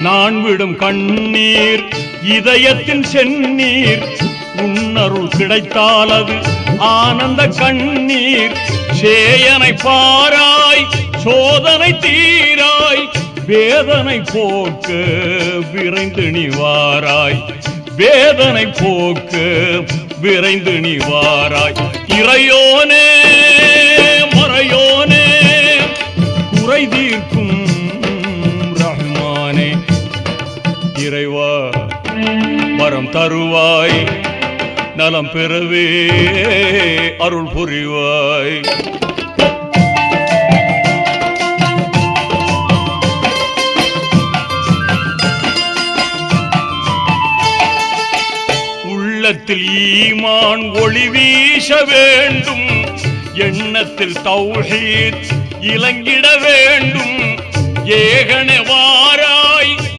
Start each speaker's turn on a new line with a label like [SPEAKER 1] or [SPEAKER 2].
[SPEAKER 1] நான் விடும் கண்ணீர் இதயத்தின் செந்நீர், உன்னருள் கிடைத்தால் அது ஆனந்த கண்ணீர். சேயனை பாராய் சோதனை தீராய், வேதனை போக்க விரைந்து நிவாராய், வேதனை போக்க விரைந்து நிவாராய். இறையோனே மறையோனே குறை தீர்க்கும் ரஹ்மானே, இறைவா வரம் தருவாய், நலம் பெறவே அருள் புரிவாய். உள்ளத்தில் ஈமான் ஒளி வீச வேண்டும், எண்ணத்தில் தௌஹீத் இலங்கிட வேண்டும். ஏகனே வாராய்